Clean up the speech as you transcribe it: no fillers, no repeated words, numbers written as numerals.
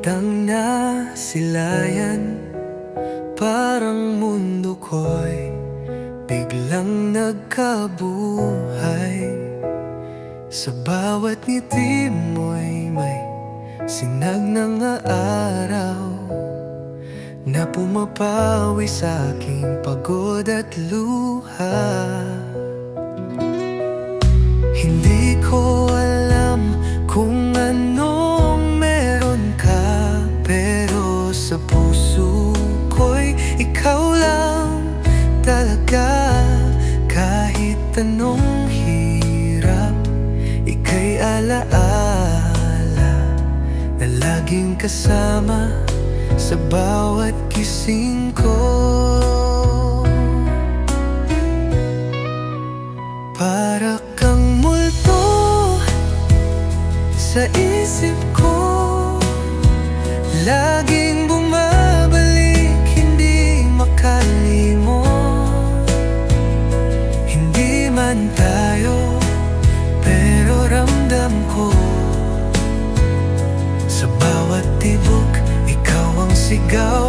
kitang nasilayan, parang mundo ko'y biglang nagkabuhay. Sa bawat ngiti mo'y may sinag ng araw na pumapawi sa aking pagod at luha. Hindi ko alam kung anong meron ka, pero sa puso ko'y ikaw lang talaga. Kahit anong hirap, ika'y alaala na laging kasama sa bawat gising ko. Para kang multo sa isip ko, laging bumabalik, hindi makalimot. Hindi man tayo, pero ramdam ko sa bawat tibok, ikaw ang sigaw